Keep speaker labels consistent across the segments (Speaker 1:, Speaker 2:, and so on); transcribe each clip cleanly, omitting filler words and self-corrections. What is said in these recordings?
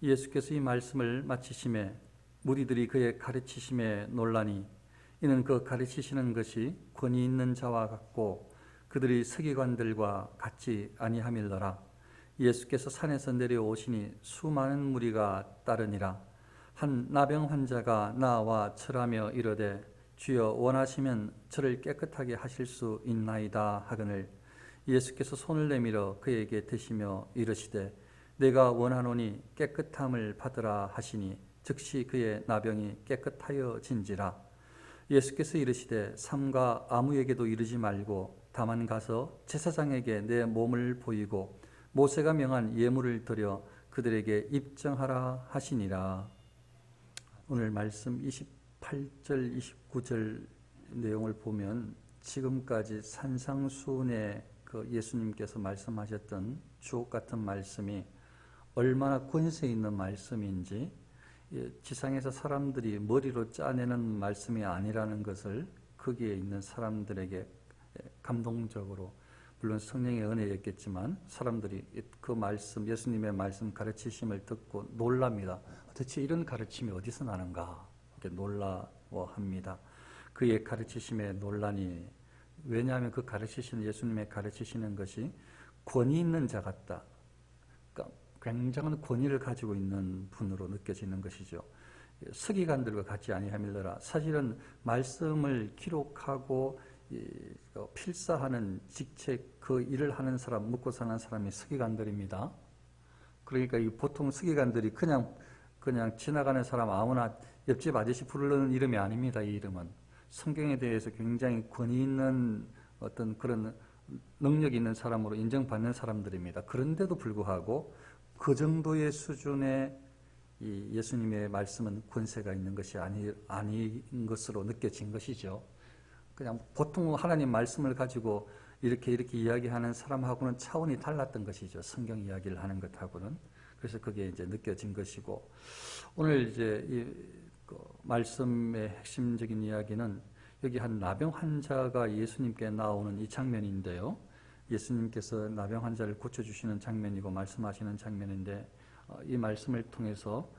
Speaker 1: 예수께서 이 말씀을 마치심에 무리들이 그의 가르치심에 놀라니 이는 그 가르치시는 것이 권위 있는 자와 같고 그들이 서기관들과 같지 아니함일러라. 예수께서 산에서 내려오시니 수많은 무리가 따르니라. 한 나병 환자가 나와 절하며 이르되 주여 원하시면 저를 깨끗하게 하실 수 있나이다 하거늘 예수께서 손을 내밀어 그에게 대시며 이르시되 내가 원하노니 깨끗함을 받으라 하시니 즉시 그의 나병이 깨끗하여진지라. 예수께서 이르시되 삼가 아무에게도 이르지 말고 다만 가서 제사장에게 내 몸을 보이고 모세가 명한 예물을 드려 그들에게 입증하라 하시니라. 오늘 말씀 28절 29절 내용을 보면 지금까지 산상수훈에 그 예수님께서 말씀하셨던 주옥 같은 말씀이 얼마나 권세 있는 말씀인지, 지상에서 사람들이 머리로 짜내는 말씀이 아니라는 것을 거기에 있는 사람들에게 감동적으로, 물론 성령의 은혜였겠지만 사람들이 그 말씀, 예수님의 말씀 가르치심을 듣고 놀랍니다. 도대체 이런 가르침이 어디서 나는가 이렇게 놀라워합니다. 그의 가르치심에 놀라니, 왜냐하면 그 가르치시는 예수님의 가르치시는 것이 권위 있는 자 같다. 그러니까 굉장한 권위를 가지고 있는 분으로 느껴지는 것이죠. 서기관들과 같지 아니함일러라. 사실은 말씀을 기록하고 필사하는 직책, 그 일을 하는 사람, 먹고 사는 사람이 서기관들입니다. 그러니까 보통 서기관들이 그냥 지나가는 사람 아무나 옆집 아저씨 부르는 이름이 아닙니다. 이 이름은 성경에 대해서 굉장히 권위 있는 어떤 그런 능력 있는 사람으로 인정받는 사람들입니다. 그런데도 불구하고 그 정도의 수준의 이 예수님의 말씀은 권세가 있는 것이 아닌 것으로 느껴진 것이죠. 그냥 보통 하나님 말씀을 가지고 이렇게 이야기하는 사람하고는 차원이 달랐던 것이죠. 성경 이야기를 하는 것하고는. 그래서 그게 이제 느껴진 것이고, 오늘 이제 그 말씀의 핵심적인 이야기는 여기 한 나병 환자가 예수님께 나오는 이 장면인데요. 예수님께서 나병 환자를 고쳐주시는 장면이고 말씀하시는 장면인데, 이 말씀을 통해서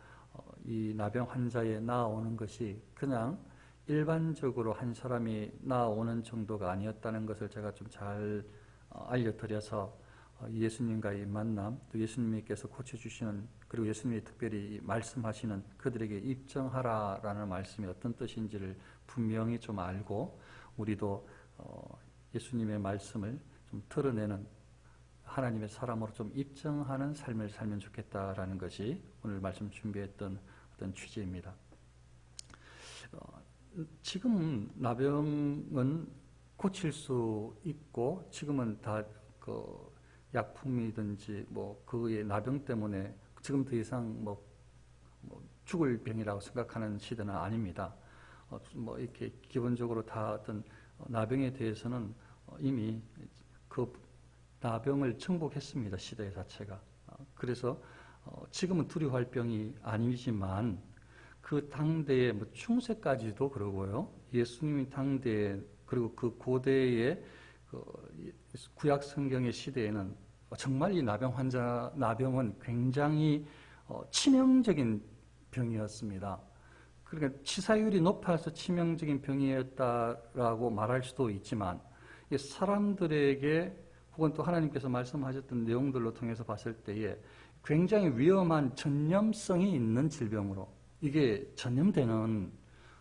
Speaker 1: 이 나병 환자에 나오는 것이 그냥 일반적으로 한 사람이 나오는 정도가 아니었다는 것을 제가 좀 잘 알려드려서 예수님과의 만남, 또 예수님께서 고쳐주시는, 그리고 예수님이 특별히 말씀하시는 그들에게 입증하라라는 말씀이 어떤 뜻인지를 분명히 좀 알고 우리도 예수님의 말씀을 좀 드러내는 하나님의 사람으로 좀 입증하는 삶을 살면 좋겠다라는 것이 오늘 말씀 준비했던 어떤 취지입니다. 지금 나병은 고칠 수 있고, 지금은 다 그 약품이든지 그의 나병 때문에 지금 더 이상 죽을 병이라고 생각하는 시대는 아닙니다. 이렇게 기본적으로 다 어떤 나병에 대해서는 이미 그 나병을 정복했습니다. 시대 자체가. 그래서 지금은 두려워할 병이 아니지만 그 당대의 중세까지도 그러고요. 예수님이 당대에, 그리고 그 고대의 구약 성경의 시대에는 정말 이 나병은 굉장히 치명적인 병이었습니다. 그러니까 치사율이 높아서 치명적인 병이었다라고 말할 수도 있지만, 사람들에게 혹은 또 하나님께서 말씀하셨던 내용들로 통해서 봤을 때에 굉장히 위험한 전염성이 있는 질병으로, 이게 전염되는,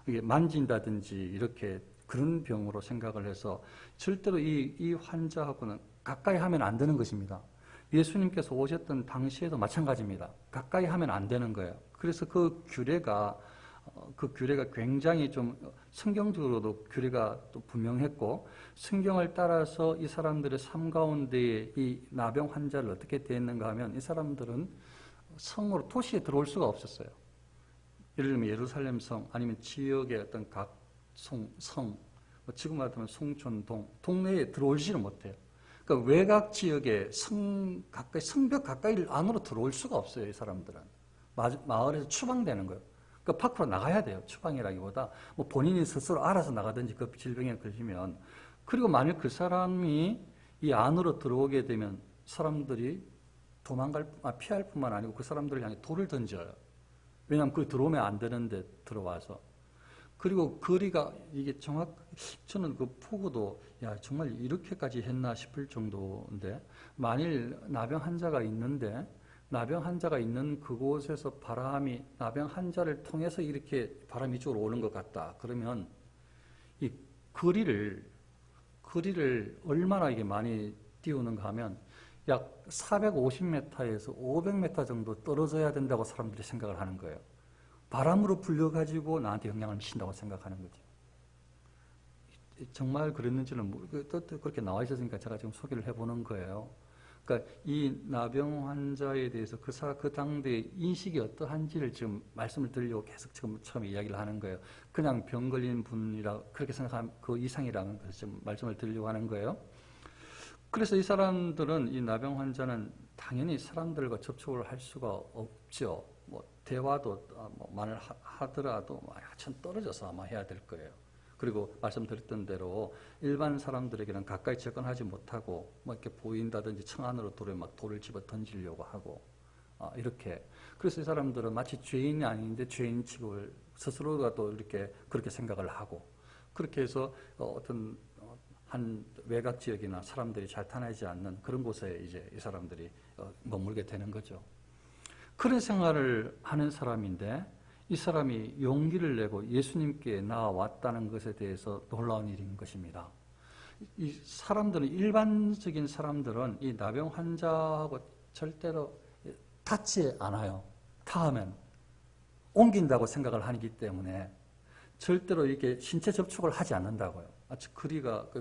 Speaker 1: 이게 만진다든지 이렇게 그런 병으로 생각을 해서 절대로 이 환자하고는 가까이 하면 안 되는 것입니다. 예수님께서 오셨던 당시에도 마찬가지입니다. 가까이 하면 안 되는 거예요. 그래서 그 규례가 굉장히 좀 성경적으로도 규례가 또 분명했고, 성경을 따라서 이 사람들의 삶 가운데에 이 나병 환자를 어떻게 대했는가 하면, 이 사람들은 성으로, 도시에 들어올 수가 없었어요. 예를 들면 예루살렘 성, 아니면 지역의 어떤 각 성, 지금 말하면 송촌, 동네에 들어오지를 못해요. 그러니까 외곽 지역에 성벽 가까이 안으로 들어올 수가 없어요. 이 사람들은 마을에서 추방되는 거예요. 그러니까 밖으로 나가야 돼요. 추방이라기보다 본인이 스스로 알아서 나가든지, 그 질병에 걸리면. 그리고 만약 그 사람이 이 안으로 들어오게 되면 사람들이 피할 뿐만 아니고 그 사람들을 향해 돌을 던져요. 왜냐하면 그 들어오면 안 되는데 들어와서. 그리고 거리가 이게 저는 그 보고도 야 정말 이렇게까지 했나 싶을 정도인데, 만일 나병 환자가 있는데 나병 환자가 있는 그곳에서 나병 환자를 통해서 이렇게 바람이 이쪽으로 오는 것 같다. 그러면 이 거리를 얼마나 이게 많이 띄우는가 하면 약 450m에서 500m 정도 떨어져야 된다고 사람들이 생각을 하는 거예요. 바람으로 불려가지고 나한테 영향을 미친다고 생각하는 거죠. 정말 그랬는지는 그렇게 나와 있었으니까 제가 지금 소개를 해보는 거예요. 그러니까 이 나병 환자에 대해서 그 당대의 인식이 어떠한지를 지금 말씀을 드리려고 계속 지금 처음에 이야기를 하는 거예요. 그냥 병 걸린 분이라 그렇게 생각하면 그 이상이라는 것을 지금 말씀을 드리려고 하는 거예요. 그래서 이 사람들은, 이 나병 환자는 당연히 사람들과 접촉을 할 수가 없죠. 뭐 대화도 만을 하더라도 한참 떨어져서 아마 해야 될 거예요. 그리고 말씀드렸던 대로 일반 사람들에게는 가까이 접근하지 못하고 뭐 이렇게 보인다든지 청 안으로 돌을 집어 던지려고 하고 이렇게. 그래서 이 사람들은 마치 죄인이 아닌데 죄인 취급을 스스로가 또 이렇게 그렇게 생각을 하고, 그렇게 해서 어떤 한 외곽 지역이나 사람들이 잘 타나지 않는 그런 곳에 이제 이 사람들이 머물게 되는 거죠. 그런 생활을 하는 사람인데 이 사람이 용기를 내고 예수님께 나아왔다는 것에 대해서 놀라운 일인 것입니다. 이 사람들은, 일반적인 사람들은 이 나병 환자하고 절대로 닿지 않아요. 닿으면 옮긴다고 생각을 하기 때문에 절대로 이렇게 신체 접촉을 하지 않는다고요.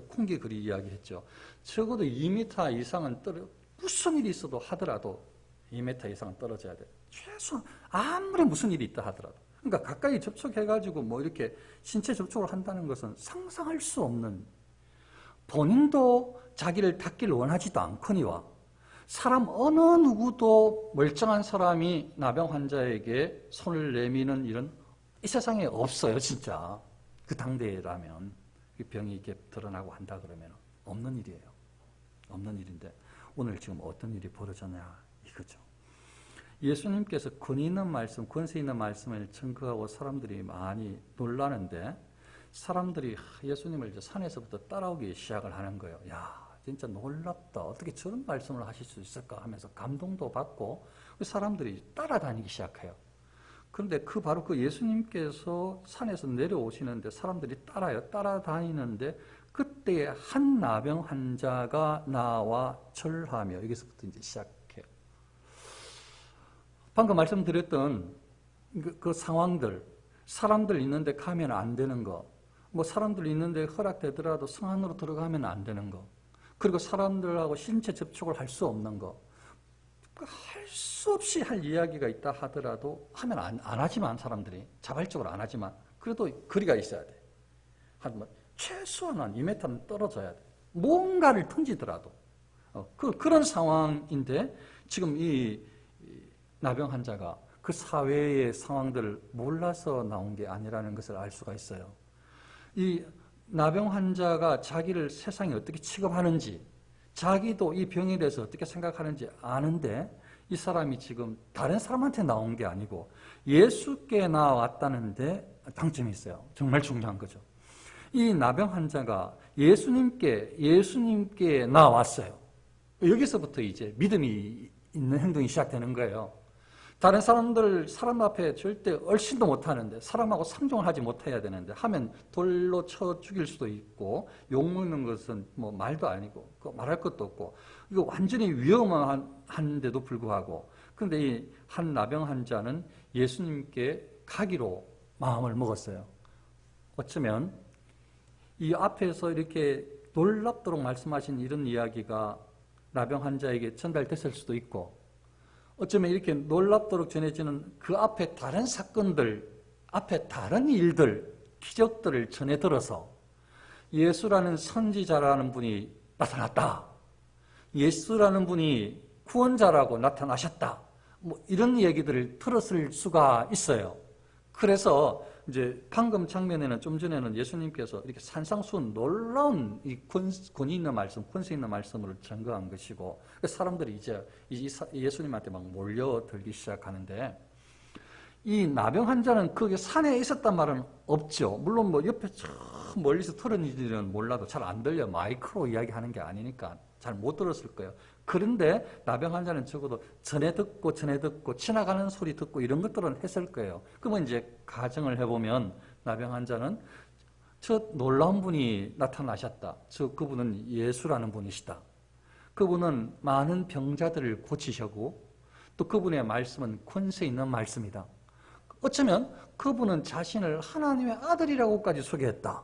Speaker 1: 콩기 거리 이야기했죠. 적어도 2m 이상은 무슨 일이 있어도 하더라도 2m 이상은 떨어져야 돼. 최소한 아무리 무슨 일이 있다 하더라도. 그러니까 가까이 접촉해가지고 뭐 이렇게 신체 접촉을 한다는 것은 상상할 수 없는, 본인도 자기를 닿기를 원하지도 않거니와 사람 어느 누구도 멀쩡한 사람이 나병 환자에게 손을 내미는 일은 이 세상에 없어요, 진짜. 그 당대라면. 병이 이렇게 드러나고 한다 그러면 없는 일이에요. 없는 일인데 오늘 지금 어떤 일이 벌어졌냐 이거죠. 예수님께서 권위 있는 말씀, 권세 있는 말씀을 증거하고 사람들이 많이 놀라는데, 사람들이 예수님을 이제 산에서부터 따라오기 시작을 하는 거예요. 야, 진짜 놀랍다. 어떻게 저런 말씀을 하실 수 있을까 하면서 감동도 받고 사람들이 따라다니기 시작해요. 그런데 바로 그 예수님께서 산에서 내려오시는데 사람들이 따라다니는데 그때 한 나병 환자가 나와 절하며, 여기서부터 이제 시작해요. 방금 말씀드렸던 그 상황들, 사람들 있는데 가면 안 되는 거, 뭐 사람들 있는데 허락되더라도 성 안으로 들어가면 안 되는 거, 그리고 사람들하고 신체 접촉을 할 수 없는 거, 할 수 없이 할 이야기가 있다 하더라도 하면 안 하지만, 사람들이 자발적으로 안 하지만 그래도 거리가 있어야 돼. 최소한 한 2m는 떨어져야 돼. 뭔가를 던지더라도. 그런 상황인데 지금 이 나병 환자가 그 사회의 상황들을 몰라서 나온 게 아니라는 것을 알 수가 있어요. 이 나병 환자가 자기를 세상에 어떻게 취급하는지, 자기도 이 병에 대해서 어떻게 생각하는지 아는데 이 사람이 지금 다른 사람한테 나온 게 아니고 예수께 나왔다는데 방점이 있어요. 정말 중요한 거죠. 이 나병 환자가 예수님께 나왔어요. 여기서부터 이제 믿음이 있는 행동이 시작되는 거예요. 다른 사람 앞에 절대 얼씬도 못하는데, 사람하고 상종을 하지 못해야 되는데 하면 돌로 쳐 죽일 수도 있고, 욕먹는 것은 뭐 말도 아니고 말할 것도 없고, 이거 완전히 위험한데도 불구하고, 그런데 이 한 나병 환자는 예수님께 가기로 마음을 먹었어요. 어쩌면 이 앞에서 이렇게 놀랍도록 말씀하신 이런 이야기가 나병 환자에게 전달됐을 수도 있고, 어쩌면 이렇게 놀랍도록 전해지는 그 앞에 다른 사건들, 앞에 다른 일들, 기적들을 전해 들어서 예수라는 선지자라는 분이 나타났다, 예수라는 분이 구원자라고 나타나셨다, 뭐 이런 얘기들을 들었을 수가 있어요. 그래서 이제 방금 장면에는 좀 전에는 예수님께서 이렇게 산상수훈 놀라운 이 권위 있는 말씀, 권세 있는 말씀을 증거한 것이고 사람들이 이제 예수님한테 막 몰려들기 시작하는데 이 나병 환자는 거기 산에 있었단 말은 없죠. 물론 뭐 옆에 저 멀리서 들은지는 몰라도 잘 안 들려. 마이크로 이야기하는 게 아니니까 잘 못 들었을 거예요. 그런데 나병 환자는 적어도 전에 듣고 지나가는 소리 듣고 이런 것들은 했을 거예요. 그러면 이제 가정을 해보면 나병 환자는 저 놀라운 분이 나타나셨다. 그분은 예수라는 분이시다. 그분은 많은 병자들을 고치셨고 또 그분의 말씀은 권세 있는 말씀이다. 어쩌면 그분은 자신을 하나님의 아들이라고까지 소개했다.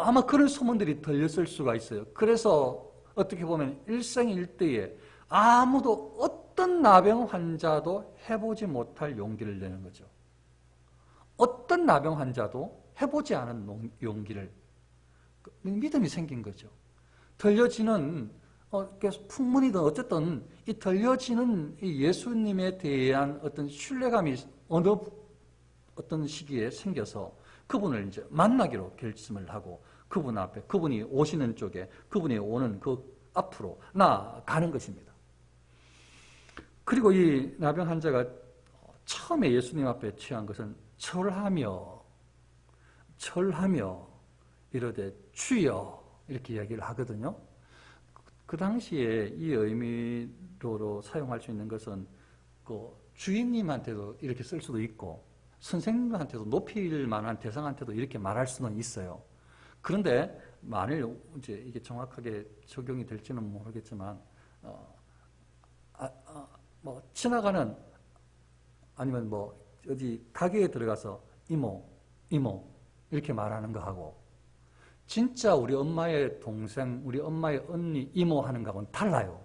Speaker 1: 아마 그런 소문들이 들렸을 수가 있어요. 그래서 어떻게 보면 일생일대에 아무도 어떤 나병 환자도 해보지 못할 용기를 내는 거죠. 어떤 나병 환자도 해보지 않은 용기를, 믿음이 생긴 거죠. 들려지는 풍문이든 어쨌든 이 들려지는 이 예수님에 대한 어떤 신뢰감이 어느 어떤 시기에 생겨서 그분을 이제 만나기로 결심을 하고 그분 앞에, 그분이 오시는 쪽에, 그분이 오는 그 앞으로 나아가는 것입니다. 그리고 이 나병 환자가 처음에 예수님 앞에 취한 것은 절하며 이르되 주여 이렇게 이야기를 하거든요. 그 당시에 이 의미로 사용할 수 있는 것은 그 주인님한테도 이렇게 쓸 수도 있고 선생님한테도 높일 만한 대상한테도 이렇게 말할 수는 있어요. 그런데 만일 이제 이게 정확하게 적용이 될지는 모르겠지만 뭐 지나가는 아니면 뭐 어디 가게에 들어가서 이모 이렇게 말하는 거하고 진짜 우리 엄마의 동생, 우리 엄마의 언니, 이모 하는 거하고는 달라요.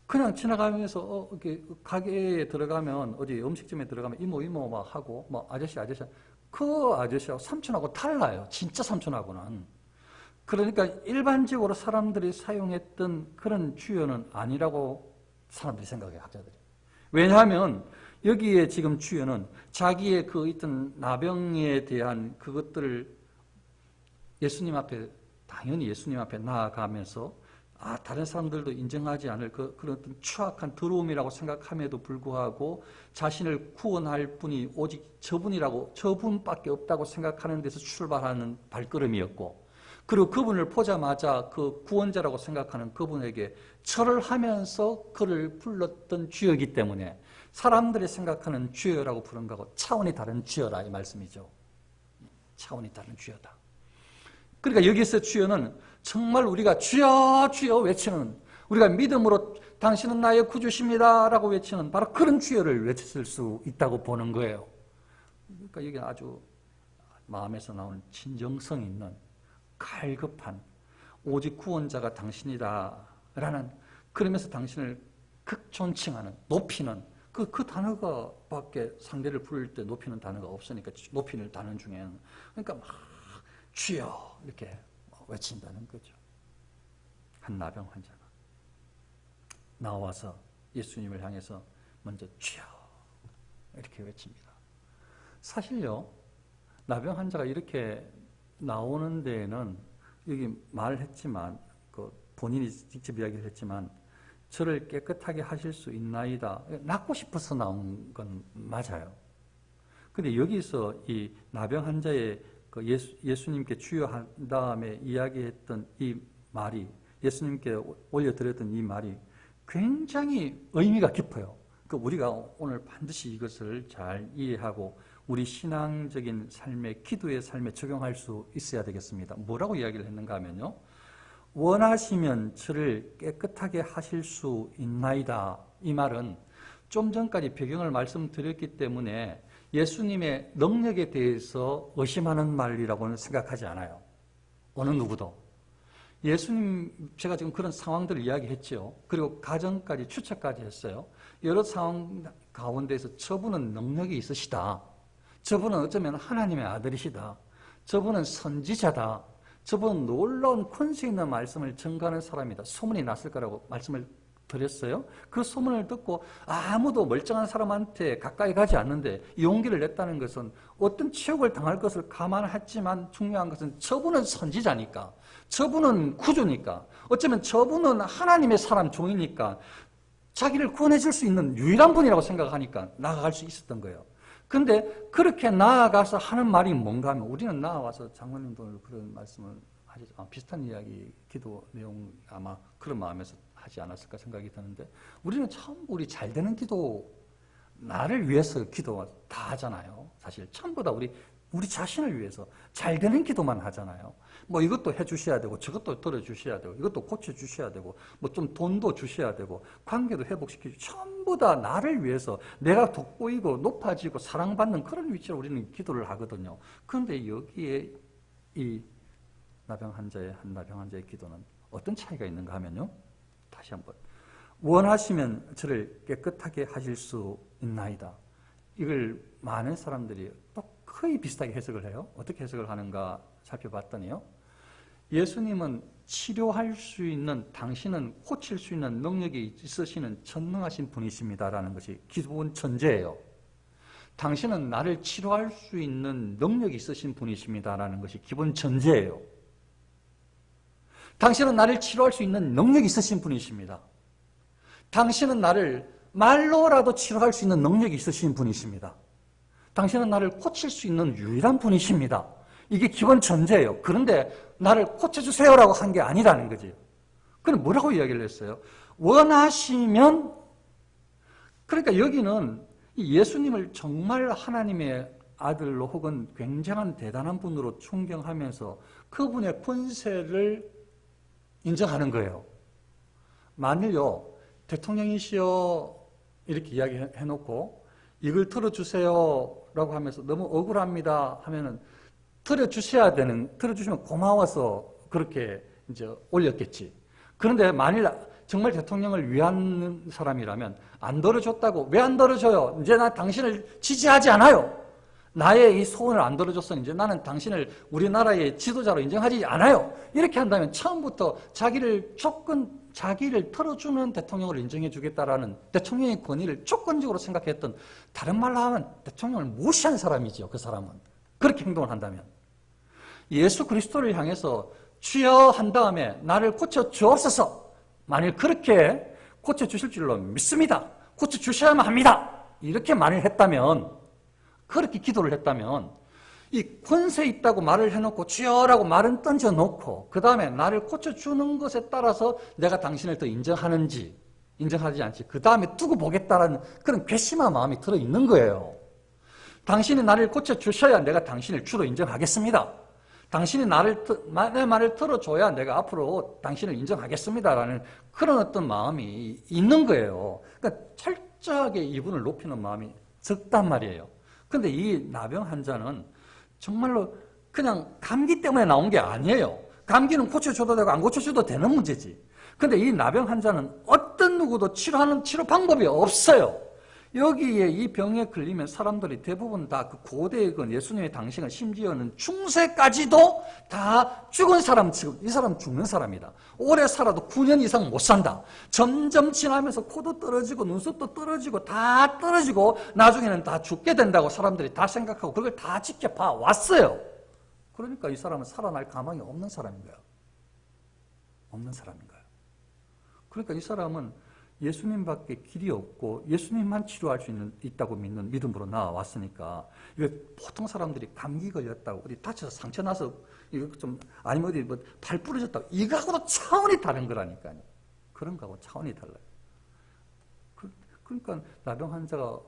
Speaker 1: 그냥 지나가면서 이렇게 가게에 들어가면 어디 음식점에 들어가면 이모 막 하고 뭐 아저씨 그 아저씨하고 삼촌하고 달라요. 진짜 삼촌하고는. 그러니까 일반적으로 사람들이 사용했던 그런 주어는 아니라고 사람들이 생각해, 학자들이. 왜냐하면 여기에 지금 주어는 자기의 그 있던 나병에 대한 그것들을 당연히 예수님 앞에 나아가면서 다른 사람들도 인정하지 않을 그런 어떤 추악한 더러움이라고 생각함에도 불구하고 자신을 구원할 분이 오직 저분밖에 없다고 생각하는 데서 출발하는 발걸음이었고, 그리고 그분을 보자마자 그 구원자라고 생각하는 그분에게 절을 하면서 그를 불렀던 주여이기 때문에 사람들이 생각하는 주여라고 부른 거하고 차원이 다른 주여라 이 말씀이죠. 차원이 다른 주여다. 그러니까 여기서 주여는 정말 우리가 주여 주여 외치는, 우리가 믿음으로 당신은 나의 구주십니다 라고 외치는 바로 그런 주여를 외칠 수 있다고 보는 거예요. 그러니까 여기 아주 마음에서 나오는 진정성 있는 갈급한 오직 구원자가 당신이다 라는, 그러면서 당신을 극존칭하는, 높이는 그 단어가 밖에 상대를 부를 때 높이는 단어가 없으니까 높이는 단어 중에는, 그러니까 막 주여 이렇게 외친다는 거죠. 한 나병 환자가 나와서 예수님을 향해서 먼저 주여 이렇게 외칩니다. 사실요, 나병 환자가 이렇게 나오는 데에는 여기 말했지만 본인이 직접 이야기를 했지만 저를 깨끗하게 하실 수 있나이다. 낫고 싶어서 나온 건 맞아요. 근데 여기서 이 나병 환자의 예수님께 주여 한 다음에 이야기했던 이 말이, 예수님께 올려드렸던 이 말이 굉장히 의미가 깊어요. 우리가 오늘 반드시 이것을 잘 이해하고 우리 신앙적인 삶에, 기도의 삶에 적용할 수 있어야 되겠습니다. 뭐라고 이야기를 했는가 하면요, 원하시면 저를 깨끗하게 하실 수 있나이다. 이 말은 좀 전까지 배경을 말씀드렸기 때문에 예수님의 능력에 대해서 의심하는 말이라고는 생각하지 않아요. 어느 누구도. 예수님, 제가 지금 그런 상황들을 이야기했죠. 그리고 가정까지, 추측까지 했어요. 여러 상황 가운데서 저분은 능력이 있으시다. 저분은 어쩌면 하나님의 아들이시다. 저분은 선지자다. 저분은 놀라운 권세 있는 말씀을 전가하는 사람이다. 소문이 났을 거라고 말씀을 드렸어요. 그 소문을 듣고 아무도 멀쩡한 사람한테 가까이 가지 않는데 용기를 냈다는 것은 어떤 치욕을 당할 것을 감안했지만 중요한 것은 저분은 선지자니까, 저분은 구주니까, 어쩌면 저분은 하나님의 사람 종이니까 자기를 구원해 줄 수 있는 유일한 분이라고 생각하니까 나아갈 수 있었던 거예요. 근데 그렇게 나아가서 하는 말이 뭔가 하면, 우리는 나아와서 장로님도 그런 말씀을 하지, 비슷한 이야기, 기도 내용 아마 그런 마음에서 하지 않았을까 생각이 드는데, 우리는 전부 우리 잘 되는 기도, 나를 위해서 기도 다 하잖아요. 사실 전부 다 우리 자신을 위해서 잘 되는 기도만 하잖아요. 뭐 이것도 해주셔야 되고, 저것도 들어주셔야 되고, 이것도 고쳐주셔야 되고, 뭐 좀 돈도 주셔야 되고, 관계도 회복시키고, 전부 다 나를 위해서 내가 돋보이고 높아지고 사랑받는 그런 위치로 우리는 기도를 하거든요. 그런데 여기에 이 나병 환자의 기도는 어떤 차이가 있는가 하면요, 다시 한번, 원하시면 저를 깨끗하게 하실 수 있나이다. 이걸 많은 사람들이 또 거의 비슷하게 해석을 해요. 어떻게 해석을 하는가 살펴봤더니요, 예수님은 치료할 수 있는, 당신은 고칠 수 있는 능력이 있으시는 전능하신 분이십니다라는 것이 기본 전제예요. 당신은 나를 치료할 수 있는 능력이 있으신 분이십니다라는 것이 기본 전제예요. 당신은 나를 치료할 수 있는 능력이 있으신 분이십니다. 당신은 나를 말로라도 치료할 수 있는 능력이 있으신 분이십니다. 당신은 나를 고칠 수 있는 유일한 분이십니다. 이게 기본 전제예요. 그런데 나를 고쳐주세요라고 한 게 아니라는 거지. 그럼 뭐라고 이야기를 했어요? 원하시면, 그러니까 여기는 예수님을 정말 하나님의 아들로 혹은 굉장한 대단한 분으로 존경하면서 그분의 권세를 인정하는 거예요. 만일요, 대통령이시여 이렇게 이야기해놓고 이걸 들어주세요라고 하면서 너무 억울합니다 하면은 들어주시면 고마워서 그렇게 이제 올렸겠지. 그런데 만일 정말 대통령을 위한 사람이라면 안 들어줬다고, 왜 안 들어줘요? 이제 나 당신을 지지하지 않아요. 나의 이 소원을 안 들어줬어. 이제 나는 당신을 우리나라의 지도자로 인정하지 않아요. 이렇게 한다면 처음부터 자기를 틀어주는 대통령을 인정해 주겠다라는 대통령의 권위를 조건적으로 생각했던, 다른 말로 하면 대통령을 무시한 사람이죠. 그 사람은. 그렇게 행동을 한다면. 예수 그리스도를 향해서 주여 한 다음에 나를 고쳐주옵소서. 만일 그렇게 고쳐주실 줄로 믿습니다. 고쳐주셔야만 합니다. 이렇게 말을 했다면, 그렇게 기도를 했다면, 이 권세 있다고 말을 해놓고 주여라고 말은 던져놓고 그 다음에 나를 고쳐주는 것에 따라서 내가 당신을 더 인정하는지 인정하지 않지, 그 다음에 두고 보겠다라는 그런 괘씸한 마음이 들어있는 거예요. 당신이 나를 고쳐주셔야 내가 당신을 주로 인정하겠습니다. 당신이 내 말을 들어줘야 내가 앞으로 당신을 인정하겠습니다라는 그런 어떤 마음이 있는 거예요. 그러니까 철저하게 이분을 높이는 마음이 적단 말이에요. 근데 이 나병 환자는 정말로 그냥 감기 때문에 나온 게 아니에요. 감기는 고쳐줘도 되고 안 고쳐줘도 되는 문제지. 근데 이 나병 환자는 어떤 누구도 치료하는 치료 방법이 없어요. 여기에 이 병에 걸리면 사람들이 대부분 다 그 고대의 그 예수님의 당시가 심지어는 중세까지도 다 죽은 사람, 지금 이 사람 죽는 사람이다. 오래 살아도 9년 이상 못 산다. 점점 지나면서 코도 떨어지고 눈썹도 떨어지고 다 떨어지고 나중에는 다 죽게 된다고 사람들이 다 생각하고 그걸 다 지켜봐 왔어요. 그러니까 이 사람은 살아날 가망이 없는 사람인 거야. 없는 사람인 거야. 그러니까 이 사람은 예수님밖에 길이 없고 예수님만 치료할 수 있다고 믿는 믿음으로 나와왔으니까, 이거 보통 사람들이 감기 걸렸다고 어디 다쳐서 상처 나서 이거 좀 아니면 어디 뭐 발 부러졌다고, 이거하고도 차원이 다른 거라니까요. 그런 거하고 차원이 달라요. 그러니까 나병 환자가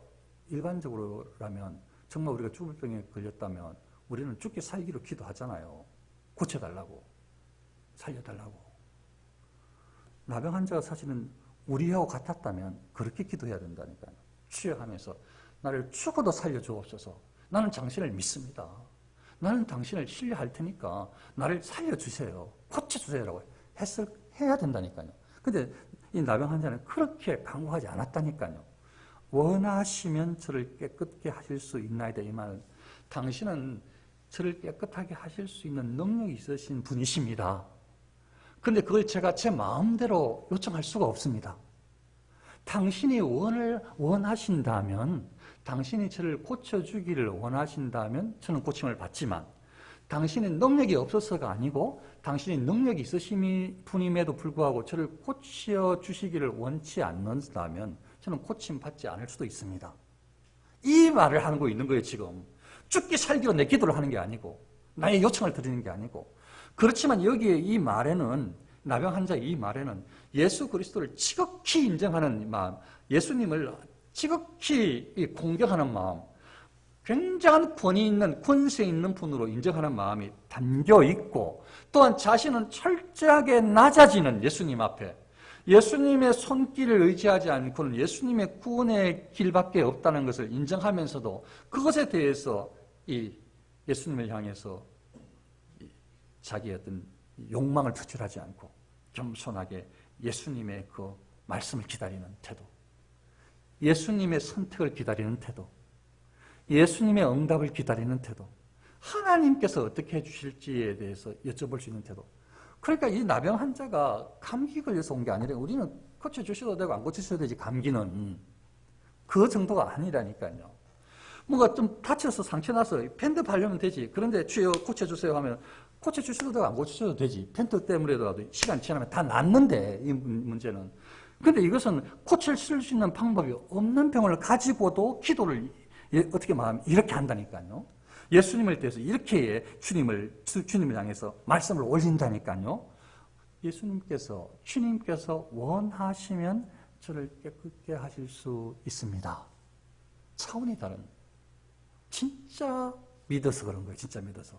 Speaker 1: 일반적으로라면 정말 우리가 죽을 병에 걸렸다면 우리는 죽기 살기로 기도하잖아요. 고쳐달라고, 살려달라고. 나병 환자가 사실은 우리하고 같았다면 그렇게 기도해야 된다니까요. 취해하면서 나를 죽어도 살려주옵소서. 나는 당신을 믿습니다. 나는 당신을 신뢰할 테니까 나를 살려주세요. 고쳐주세요라고 해야 된다니까요. 근데 이 나병 환자는 그렇게 강구하지 않았다니까요. 원하시면 저를 깨끗게 하실 수 있나이다. 이 말은 당신은 저를 깨끗하게 하실 수 있는 능력이 있으신 분이십니다. 근데 그걸 제가 제 마음대로 요청할 수가 없습니다. 당신이 원하신다면, 당신이 저를 고쳐주기를 원하신다면 저는 고침을 받지만, 당신의 능력이 없어서가 아니고 당신이 능력이 있으심이 분임에도 불구하고 저를 고쳐주시기를 원치 않는다면 저는 고침 받지 않을 수도 있습니다. 이 말을 하는 거 있는 거예요, 지금. 죽기 살기로 내 기도를 하는 게 아니고, 나의 요청을 드리는 게 아니고. 그렇지만 여기에 이 말에는, 나병 환자의 이 말에는 예수 그리스도를 지극히 인정하는 마음, 예수님을 지극히 공경하는 마음, 굉장한 권위 있는, 권세 있는 분으로 인정하는 마음이 담겨 있고, 또한 자신은 철저하게 낮아지는 예수님 앞에, 예수님의 손길을 의지하지 않고는 예수님의 구원의 길밖에 없다는 것을 인정하면서도 그것에 대해서 이 예수님을 향해서 자기의 어떤 욕망을 표출하지 않고 겸손하게 예수님의 그 말씀을 기다리는 태도, 예수님의 선택을 기다리는 태도, 예수님의 응답을 기다리는 태도, 하나님께서 어떻게 해주실지에 대해서 여쭤볼 수 있는 태도. 그러니까 이 나병 환자가 감기 걸려서 온 게 아니라 우리는 고쳐주셔도 되고 안 고쳐주셔도 되지, 감기는. 그 정도가 아니라니까요. 뭔가 좀 다쳐서 상처 나서 밴드 바르면 되지. 그런데 주여 고쳐주세요 하면 고쳐주셔도 되고 안 고쳐주셔도 되지. 밴드 때문에라도 시간 지나면 다 낫는데, 이 문제는. 그런데 이것은 고칠 수 있는 방법이 없는 병을 가지고도 기도를 어떻게 말하면 이렇게 한다니까요. 예수님을 대해서 이렇게 주님을 향해서 말씀을 올린다니까요. 주님께서 원하시면 저를 깨끗게 하실 수 있습니다. 차원이 다른, 진짜 믿어서 그런 거예요. 진짜 믿어서.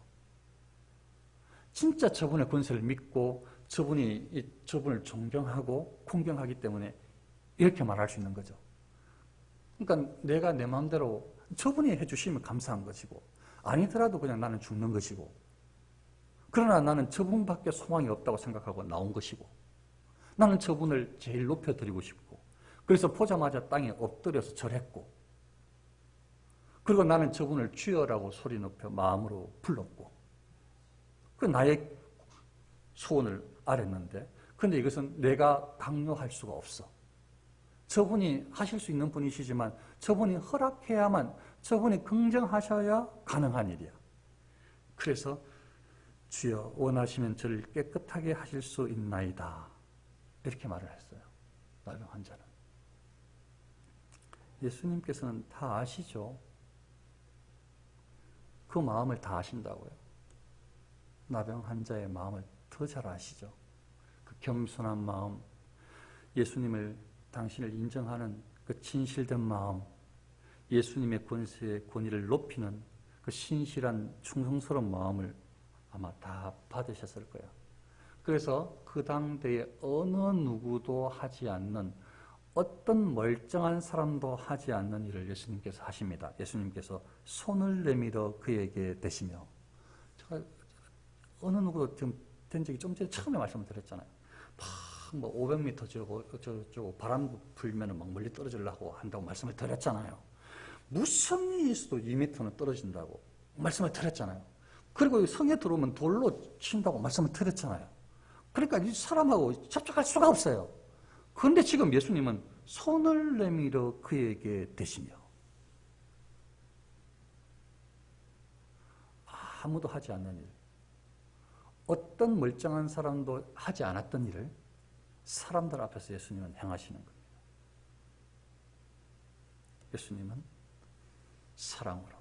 Speaker 1: 진짜 저분의 권세를 믿고 저분을 존경하고 공경하기 때문에 이렇게 말할 수 있는 거죠. 그러니까 내가 내 마음대로 저분이 해주시면 감사한 것이고, 아니더라도 그냥 나는 죽는 것이고, 그러나 나는 저분밖에 소망이 없다고 생각하고 나온 것이고, 나는 저분을 제일 높여드리고 싶고, 그래서 보자마자 땅에 엎드려서 절했고, 그리고 나는 저분을 주여라고 소리 높여 마음으로 불렀고, 그 나의 소원을 아랬는데, 그런데 이것은 내가 강요할 수가 없어. 저분이 하실 수 있는 분이시지만 저분이 허락해야만, 저분이 긍정하셔야 가능한 일이야. 그래서 주여 원하시면 저를 깨끗하게 하실 수 있나이다, 이렇게 말을 했어요. 나병 환자는. 예수님께서는 다 아시죠? 그 마음을 다 아신다고요. 나병 환자의 마음을 더 잘 아시죠? 그 겸손한 마음, 예수님을, 당신을 인정하는 그 진실된 마음, 예수님의 권위를 높이는 그 신실한 충성스러운 마음을 아마 다 받으셨을 거예요. 그래서 그 당대에 어느 누구도 하지 않는, 어떤 멀쩡한 사람도 하지 않는 일을 예수님께서 하십니다. 예수님께서 손을 내밀어 그에게 대시며, 제가 어느 누구도 지금 된 적이 좀 전에 처음에 말씀을 드렸잖아요. 뭐 500m 저쪽 바람 불면 막 멀리 떨어지려고 한다고 말씀을 드렸잖아요. 무슨 일이 있어도 2m는 떨어진다고 말씀을 드렸잖아요. 그리고 성에 들어오면 돌로 친다고 말씀을 드렸잖아요. 그러니까 이 사람하고 접촉할 수가 없어요. 그런데 지금 예수님은 손을 내밀어 그에게 대시며, 아무도 하지 않는 일, 어떤 멀쩡한 사람도 하지 않았던 일을 사람들 앞에서 예수님은 행하시는 겁니다. 예수님은 사랑으로,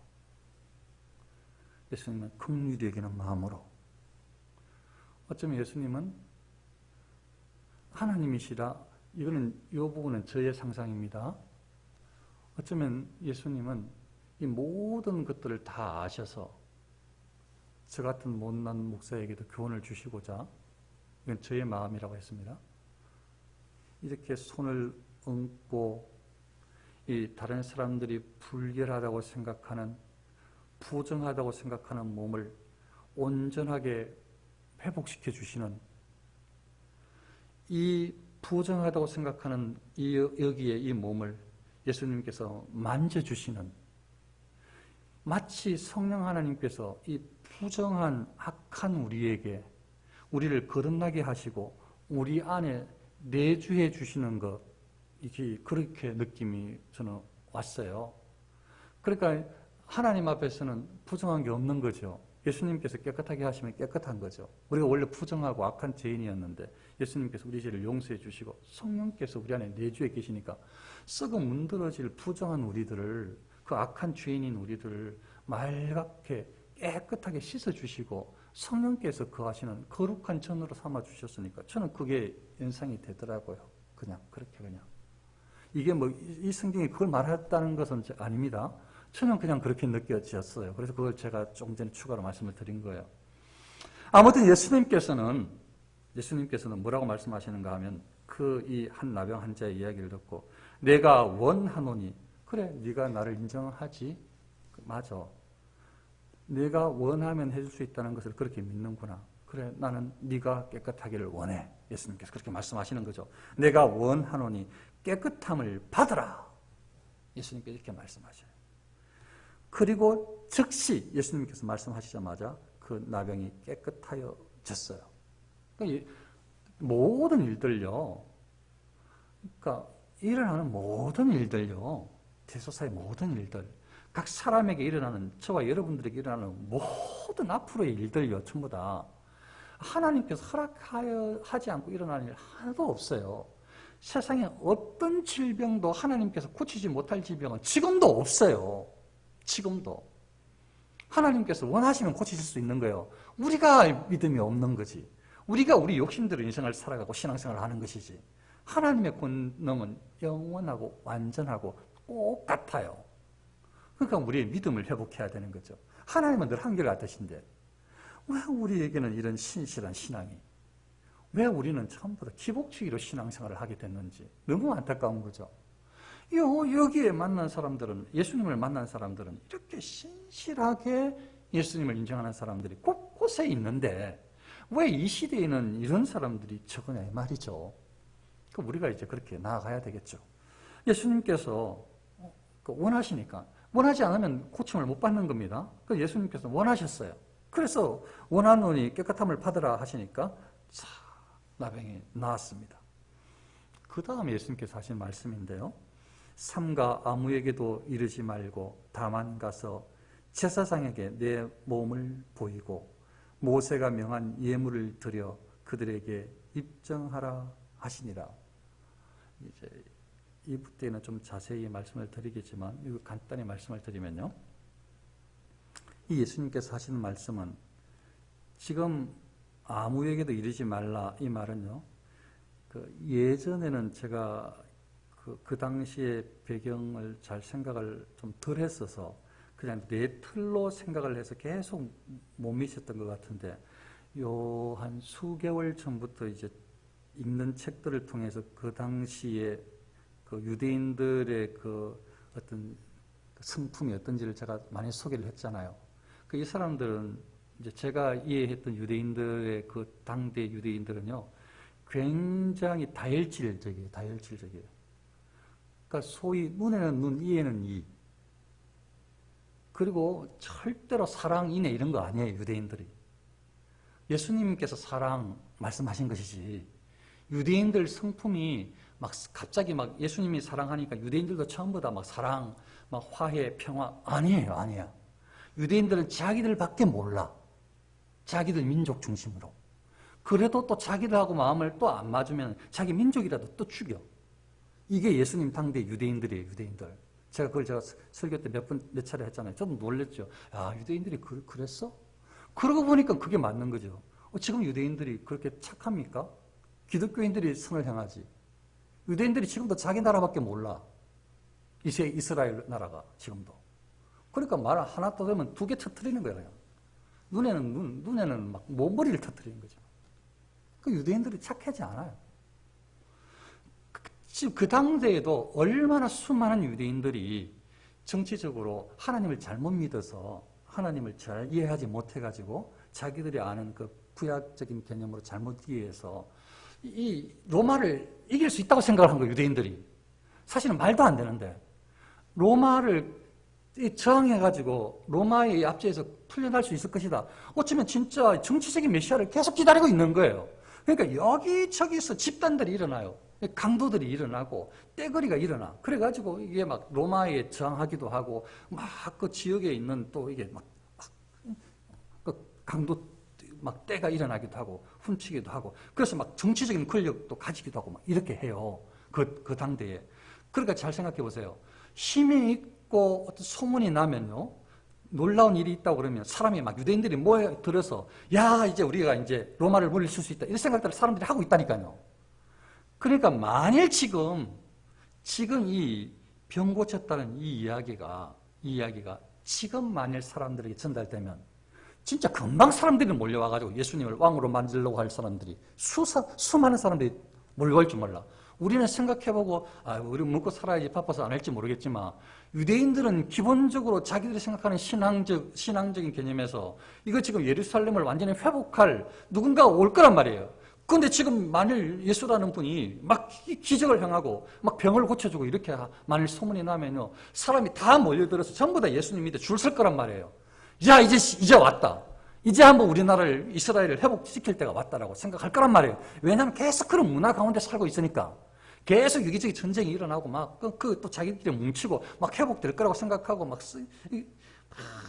Speaker 1: 예수님은 긍휼히 여기는 마음으로, 어쩌면 예수님은 하나님이시라, 이거는 이 부분은 저의 상상입니다. 어쩌면 예수님은 이 모든 것들을 다 아셔서 저 같은 못난 목사에게도 교훈을 주시고자, 이건 저의 마음이라고 했습니다. 이렇게 손을 얹고 이 다른 사람들이 불결하다고 생각하는, 부정하다고 생각하는 몸을 온전하게 회복시켜 주시는, 이 부정하다고 생각하는 여기에 이 몸을 예수님께서 만져주시는, 마치 성령 하나님께서 이 부정한 악한 우리에게 우리를 거듭나게 하시고 우리 안에 내주해 주시는 것, 이게 그렇게 느낌이 저는 왔어요. 그러니까 하나님 앞에서는 부정한 게 없는 거죠. 예수님께서 깨끗하게 하시면 깨끗한 거죠. 우리가 원래 부정하고 악한 죄인이었는데 예수님께서 우리 죄를 용서해 주시고 성령께서 우리 안에 내주에 계시니까 썩어 문드러질 부정한 우리들을, 그 악한 죄인인 우리들을 맑게 깨끗하게 씻어주시고 성령께서 거하시는 거룩한 전으로 삼아주셨으니까 저는 그게 연상이 되더라고요. 그냥 그렇게 그냥. 이게 뭐 이 성경이 그걸 말했다는 것은 아닙니다. 저는 그냥 그렇게 느껴졌어요. 그래서 그걸 제가 조금 전에 추가로 말씀을 드린 거예요. 아무튼 예수님께서는 뭐라고 말씀하시는가 하면 그 이 한 나병 환자의 이야기를 듣고 내가 원하노니, 그래 네가 나를 인정하지? 맞아. 내가 원하면 해줄 수 있다는 것을 그렇게 믿는구나. 그래 나는 네가 깨끗하기를 원해. 예수님께서 그렇게 말씀하시는 거죠. 내가 원하노니 깨끗함을 받으라. 예수님께서 이렇게 말씀하셔요. 그리고 즉시 예수님께서 말씀하시자마자 그 나병이 깨끗하여졌어요. 그러니까 모든 일들요. 그러니까 일어나는 모든 일들요. 대소사의 모든 일들, 각 사람에게 일어나는, 저와 여러분들에게 일어나는 모든 앞으로의 일들요. 전부 다 하나님께서 허락하지 않고 일어나는 일 하나도 없어요. 세상에 어떤 질병도 하나님께서 고치지 못할 질병은 지금도 없어요. 지금도. 하나님께서 원하시면 고치실 수 있는 거예요. 우리가 믿음이 없는 거지. 우리가 우리 욕심대로 인생을 살아가고 신앙생활을 하는 것이지. 하나님의 권능은 영원하고 완전하고 똑같아요. 그러니까 우리의 믿음을 회복해야 되는 거죠. 하나님은 늘 한결같으신데 왜 우리에게는 이런 신실한 신앙이, 왜 우리는 처음부터 기복주의로 신앙생활을 하게 됐는지 너무 안타까운 거죠. 여기에 만난 사람들은, 예수님을 만난 사람들은 이렇게 신실하게 예수님을 인정하는 사람들이 곳곳에 있는데 왜 이 시대에는 이런 사람들이 적으냐 이 말이죠. 우리가 이제 그렇게 나아가야 되겠죠. 예수님께서 원하시니까, 원하지 않으면 고침을 못 받는 겁니다. 예수님께서 원하셨어요. 그래서 원하노니 깨끗함을 받으라 하시니까 나병이 나았습니다. 그 다음에 예수님께서 하신 말씀인데요. 삼가 아무에게도 이르지 말고 다만 가서 제사장에게 내 몸을 보이고 모세가 명한 예물을 드려 그들에게 입증하라 하시니라. 이제 이부 때는 좀 자세히 말씀을 드리겠지만 이거 간단히 말씀을 드리면요. 이 예수님께서 하시는 말씀은 지금 아무에게도 이르지 말라 이 말은요. 예전에는 제가 그 당시의 배경을 잘 생각을 좀 덜 했어서 그냥 내 틀로 생각을 해서 계속 못 미쳤던 것 같은데 요 한 수개월 전부터 이제 읽는 책들을 통해서 그 당시에 그 유대인들의 그 어떤 성품이 어떤지를 제가 많이 소개를 했잖아요. 이 사람들은 이제 제가 이해했던 유대인들의 그 당대 유대인들은요, 굉장히 다혈질적이에요. 다혈질적이에요. 그러니까 소위 눈에는 눈, 이에는 이. 그리고 절대로 사랑이네 이런 거 아니에요. 유대인들이. 예수님께서 사랑 말씀하신 것이지. 유대인들 성품이 막 갑자기 막 예수님이 사랑하니까 유대인들도 전부 다 막 사랑, 막 화해, 평화 아니에요. 아니야. 유대인들은 자기들밖에 몰라. 자기들 민족 중심으로. 그래도 또 자기들하고 마음을 또 안 맞으면 자기 민족이라도 또 죽여. 이게 예수님 당대 유대인들이에요. 유대인들. 제가 설교 때 몇 차례 했잖아요. 저도 놀랬죠. 야, 유대인들이 그랬어? 그러고 보니까 그게 맞는 거죠. 지금 유대인들이 그렇게 착합니까? 기독교인들이 선을 향하지. 유대인들이 지금도 자기 나라밖에 몰라. 이스라엘 나라가 지금도. 그러니까 말 하나 또 되면 두 개 터뜨리는 거예요. 눈에는 막 머리를 터뜨리는 거죠. 그 유대인들이 착하지 않아요. 지금 그 당대에도 얼마나 수많은 유대인들이 정치적으로 하나님을 잘못 믿어서 하나님을 잘 이해하지 못해가지고 자기들이 아는 그 구약적인 개념으로 잘못 이해해서 이 로마를 이길 수 있다고 생각을 한 거예요. 유대인들이. 사실은 말도 안 되는데 로마를 저항해가지고 로마의 압제에서 풀려날 수 있을 것이다. 어쩌면 진짜 정치적인 메시아를 계속 기다리고 있는 거예요. 그러니까 여기저기서 집단들이 일어나요. 강도들이 일어나고 떼거리가 일어나. 그래가지고 이게 막 로마에 저항하기도 하고 막 그 지역에 있는 또 이게 그 강도 막 떼가 일어나기도 하고 훔치기도 하고 그래서 막 정치적인 권력도 가지기도 하고 막 이렇게 해요. 그 당대에. 그러니까 잘 생각해 보세요. 힘이 있고 어떤 소문이 나면요. 놀라운 일이 있다고 그러면 사람이 막 유대인들이 모여들어서 야 이제 우리가 이제 로마를 물리칠 수 있다 이런 생각들을 사람들이 하고 있다니까요. 그러니까 만일 지금 이 병 고쳤다는 이 이야기가 지금 만일 사람들에게 전달되면 진짜 금방 사람들이 몰려와가지고 예수님을 왕으로 만들려고 할 사람들이 수많은 사람들이 몰려올 줄 몰라. 우리는 생각해보고 우리 먹고 살아야지 바빠서 안 할지 모르겠지만 유대인들은 기본적으로 자기들이 생각하는 신앙적인 개념에서 이거 지금 예루살렘을 완전히 회복할 누군가가 올 거란 말이에요. 그런데 지금 만일 예수라는 분이 막 기적을 행하고 막 병을 고쳐주고 이렇게 만일 소문이 나면요 사람이 다 몰려들어서 전부 다 예수님 밑에 줄 설 거란 말이에요. 야 이제 왔다. 이제 한번 우리나라를 이스라엘을 회복시킬 때가 왔다라고 생각할 거란 말이에요. 왜냐하면 계속 그런 문화 가운데 살고 있으니까. 계속 유기적인 전쟁이 일어나고 막 또 자기들이 뭉치고 막 회복될 거라고 생각하고 막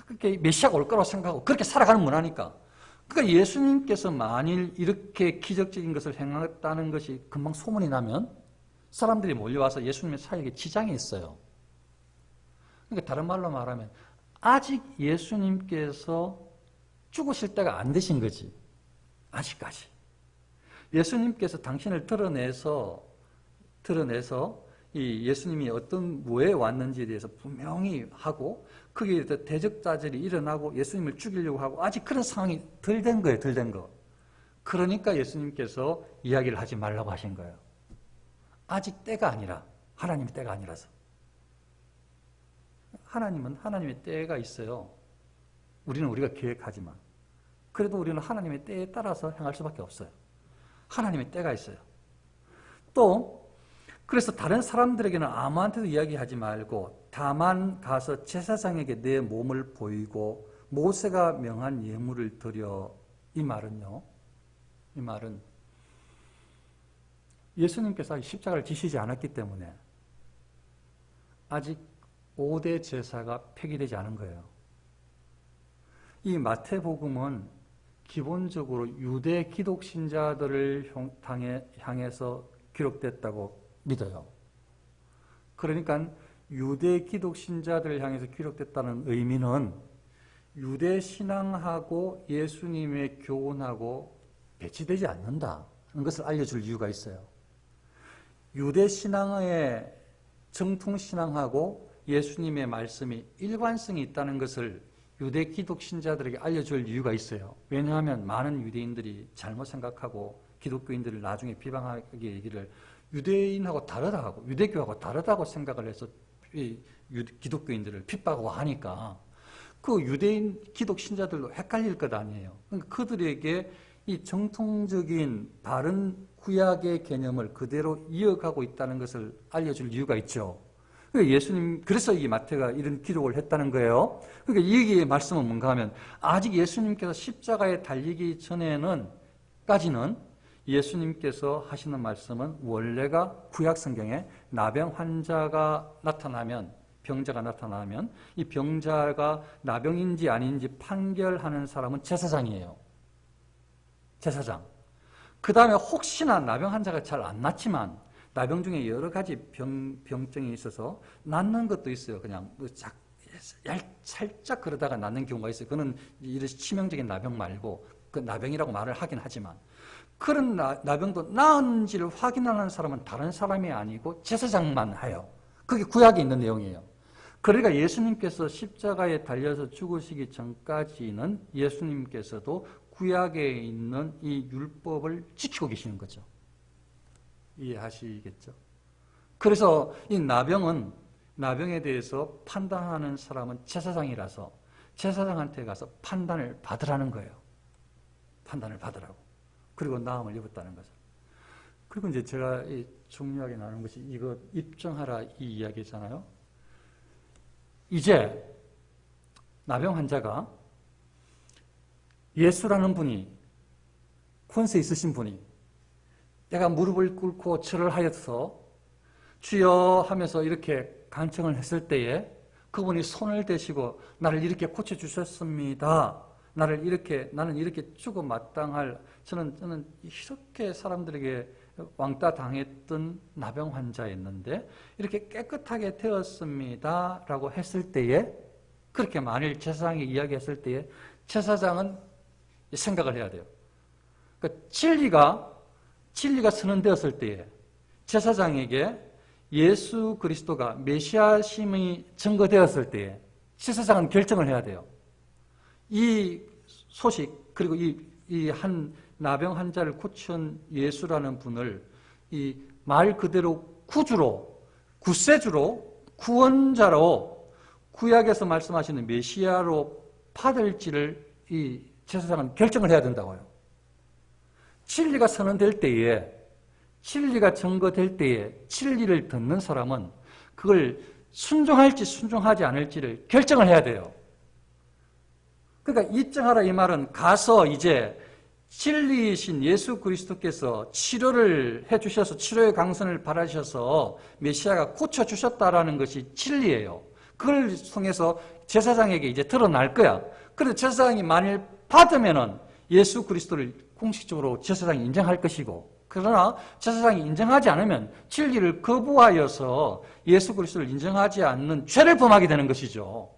Speaker 1: 그렇게 메시아가 올 거라고 생각하고 그렇게 살아가는 문화니까. 그러니까 예수님께서 만일 이렇게 기적적인 것을 행했다는 것이 금방 소문이 나면 사람들이 몰려와서 예수님의 사역에 지장이 있어요. 그러니까 다른 말로 말하면 아직 예수님께서 죽으실 때가 안 되신 거지. 아직까지. 예수님께서 당신을 드러내서 이 예수님이 어떤 뭐에 왔는지에 대해서 분명히 하고 거기에 대해서 대적자들이 일어나고 예수님을 죽이려고 하고 아직 그런 상황이 덜 된 거예요. 덜 된 거. 그러니까 예수님께서 이야기를 하지 말라고 하신 거예요. 아직 때가 아니라 하나님의 때가 아니라서. 하나님은 하나님의 때가 있어요. 우리는 우리가 계획하지만 그래도 우리는 하나님의 때에 따라서 행할 수밖에 없어요. 하나님의 때가 있어요. 또 그래서 다른 사람들에게는 아무한테도 이야기하지 말고 다만 가서 제사장에게 내 몸을 보이고 모세가 명한 예물을 드려. 이 말은요. 이 말은 예수님께서 십자가를 지시지 않았기 때문에 아직 5대 제사가 폐기되지 않은 거예요. 이 마태복음은 기본적으로 유대 기독신자들을 향해서 기록됐다고 믿어요. 그러니까 유대 기독신자들을 향해서 기록됐다는 의미는 유대 신앙하고 예수님의 교훈하고 배치되지 않는다는 것을 알려줄 이유가 있어요. 유대 신앙의 정통 신앙하고 예수님의 말씀이 일관성이 있다는 것을 유대 기독 신자들에게 알려줄 이유가 있어요. 왜냐하면 많은 유대인들이 잘못 생각하고 기독교인들을 나중에 비방하게 얘기를 유대인하고 다르다고 유대교하고 다르다고 생각을 해서 기독교인들을 핍박하고 하니까 그 유대인 기독 신자들도 헷갈릴 것 아니에요. 그러니까 그들에게 이 정통적인 바른 구약의 개념을 그대로 이어가고 있다는 것을 알려줄 이유가 있죠. 그래서 이 마태가 이런 기록을 했다는 거예요. 그러니까 이 얘기의 말씀은 뭔가 하면 아직 예수님께서 십자가에 달리기 까지는 예수님께서 하시는 말씀은 원래가 구약 성경에 나병 환자가 나타나면 병자가 나타나면 이 병자가 나병인지 아닌지 판결하는 사람은 제사장이에요. 제사장. 그 다음에 혹시나 나병 환자가 잘 안 낫지만 나병 중에 여러 가지 병증이 있어서 낫는 것도 있어요. 그냥 살짝 그러다가 낫는 경우가 있어요. 그거는 이런 치명적인 나병 말고 그 나병이라고 말을 하긴 하지만 그런 나병도 나은지를 확인하는 사람은 다른 사람이 아니고 제사장만 해요. 그게 구약에 있는 내용이에요. 그러니까 예수님께서 십자가에 달려서 죽으시기 전까지는 예수님께서도 구약에 있는 이 율법을 지키고 계시는 거죠. 이해하시겠죠? 그래서 이 나병에 대해서 판단하는 사람은 제사장이라서 제사장한테 가서 판단을 받으라는 거예요. 판단을 받으라고. 그리고 나음을 입었다는 거죠. 그리고 이제 제가 중요하게 나누는 것이 이거 입증하라 이 이야기잖아요. 이제 나병 환자가 예수라는 분이 권세 있으신 분이 내가 무릎을 꿇고 절을 하여서 주여 하면서 이렇게 간청을 했을 때에 그분이 손을 대시고 나를 이렇게 고쳐주셨습니다. 나는 이렇게 죽어 마땅할, 저는 이렇게 사람들에게 왕따 당했던 나병 환자였는데 이렇게 깨끗하게 되었습니다. 라고 했을 때에, 그렇게 만일 제사장이 이야기했을 때에 제사장은 생각을 해야 돼요. 그러니까 진리가 선언되었을 때에 제사장에게 예수 그리스도가 메시아심이 증거되었을 때에 제사장은 결정을 해야 돼요. 이 소식, 그리고 이 한 나병 환자를 고친 예수라는 분을 이 말 그대로 구세주로, 구원자로, 구약에서 말씀하시는 메시아로 받을지를 이 제사장은 결정을 해야 된다고요. 진리가 선언될 때에, 진리가 증거될 때에 진리를 듣는 사람은 그걸 순종할지 순종하지 않을지를 결정을 해야 돼요. 그러니까 입증하라 이 말은 가서 이제 진리이신 예수 그리스도께서 치료를 해주셔서 치료의 강선을 바라셔서 메시아가 고쳐주셨다라는 것이 진리예요. 그걸 통해서 제사장에게 이제 드러날 거야. 그래서 제사장이 만일 받으면은 예수 그리스도를 공식적으로 제사장이 인정할 것이고, 그러나 제사장이 인정하지 않으면 진리를 거부하여서 예수 그리스도를 인정하지 않는 죄를 범하게 되는 것이죠.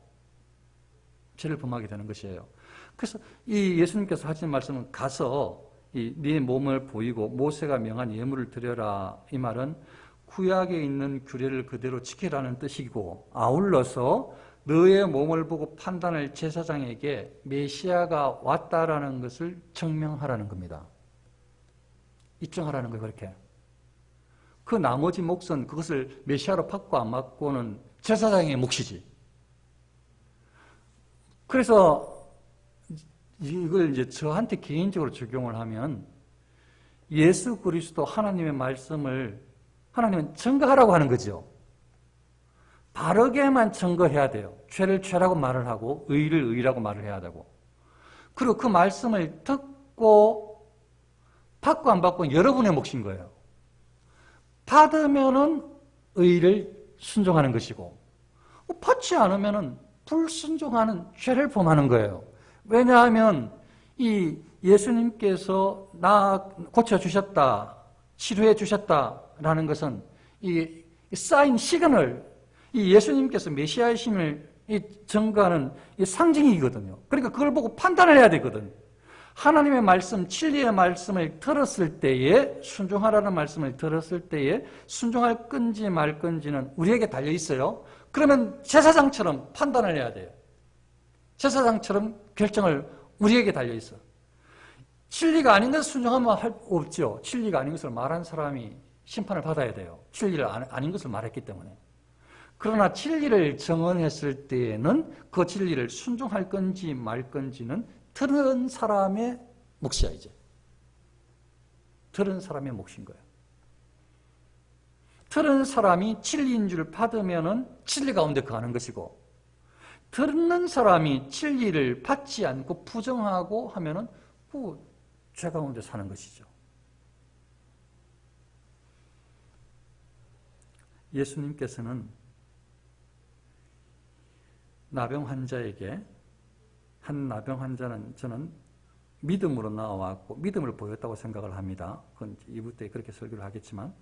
Speaker 1: 죄를 범하게 되는 것이에요. 그래서 이 예수님께서 하신 말씀은 가서 네 몸을 보이고 모세가 명한 예물을 드려라. 이 말은 구약에 있는 규례를 그대로 지키라는 뜻이고, 아울러서 너의 몸을 보고 판단할 제사장에게 메시아가 왔다라는 것을 증명하라는 겁니다. 입증하라는 거예요. 그렇게. 그 나머지 몫은 그것을 메시아로 받고 안 받고는 제사장의 몫이지. 그래서 이걸 이제 저한테 개인적으로 적용을 하면 예수 그리스도 하나님의 말씀을 하나님은 증거하라고 하는 거죠. 바르게만 증거해야 돼요. 죄를 죄라고 말을 하고 의를 의라고 말을 해야 되고, 그리고 그 말씀을 듣고 받고 안 받고 여러분의 몫인 거예요. 받으면은 의를 순종하는 것이고, 받지 않으면은 불순종하는 죄를 범하는 거예요. 왜냐하면 이 예수님께서 나 고쳐주셨다, 치료해주셨다라는 것은 이 사인 시그널, 이 예수님께서 메시아이심을 증거하는 이 상징이거든요. 그러니까 그걸 보고 판단을 해야 되거든. 하나님의 말씀, 진리의 말씀을 들었을 때에, 순종하라는 말씀을 들었을 때에 순종할 건지 말 건지는 우리에게 달려 있어요. 그러면 제사장처럼 판단을 해야 돼요. 제사장처럼 결정을 우리에게 달려 있어. 진리가 아닌 것을 순종하면 할 없죠. 진리가 아닌 것을 말한 사람이 심판을 받아야 돼요. 진리를 아닌 것을 말했기 때문에. 그러나 진리를 정언했을 때에는 그 진리를 순종할 건지 말 건지는 들은 사람의 몫이야, 이제. 들은 사람의 몫인 거예요. 들은 사람이 진리인 줄 받으면은 진리 가운데 거하는 것이고, 듣는 사람이 진리를 받지 않고 부정하고 하면은 그 죄 가운데 사는 것이죠. 예수님께서는 나병 환자에게, 한 나병 환자는 저는 믿음으로 나와왔고 믿음을 보였다고 생각을 합니다. 그건 2부 때 그렇게 설교를 하겠지만,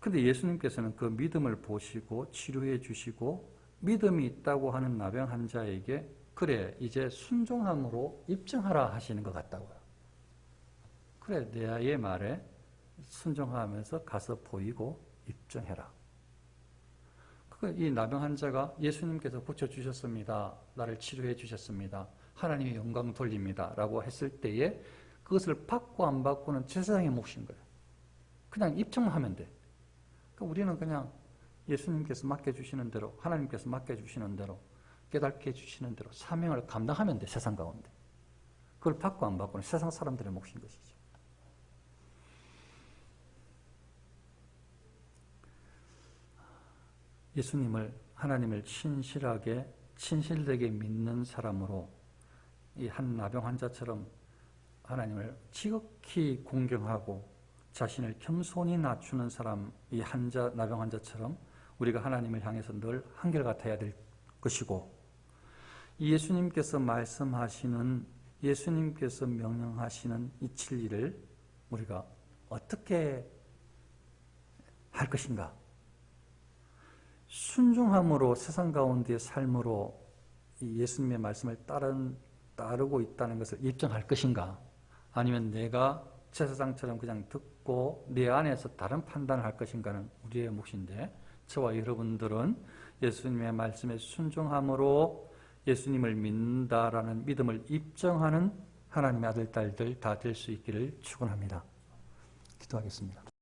Speaker 1: 근데 예수님께서는 그 믿음을 보시고 치료해 주시고 믿음이 있다고 하는 나병 환자에게 그래 이제 순종함으로 입증하라 하시는 것 같다고요. 그래 내 말에 순종하면서 가서 보이고 입증해라. 이 나병 환자가 예수님께서 고쳐주셨습니다. 나를 치료해 주셨습니다. 하나님의 영광 돌립니다. 라고 했을 때에 그것을 받고 안 받고는 제사장의 몫인 거예요. 그냥 입증만 하면 돼. 그러니까 우리는 그냥 예수님께서 맡겨주시는 대로, 하나님께서 맡겨주시는 대로, 깨닫게 해주시는 대로 사명을 감당하면 돼, 세상 가운데. 그걸 받고 안 받고는 세상 사람들의 몫인 것이죠. 예수님을, 하나님을 진실되게 믿는 사람으로 이 한 나병 환자처럼 하나님을 지극히 공경하고 자신을 겸손히 낮추는 사람, 이 나병 환자처럼 우리가 하나님을 향해서 늘 한결같아야 될 것이고, 예수님께서 말씀하시는, 예수님께서 명령하시는 이 진리를 우리가 어떻게 할 것인가? 순종함으로 세상 가운데의 삶으로 이 예수님의 말씀을 따르고 있다는 것을 입증할 것인가? 아니면 내가 제사장처럼 그냥 듣고 내 안에서 다른 판단을 할 것인가는 우리의 몫인데, 저와 여러분들은 예수님의 말씀에 순종함으로 예수님을 믿는다라는 믿음을 입증하는 하나님의 아들, 딸들 다 될 수 있기를 축원합니다. 기도하겠습니다.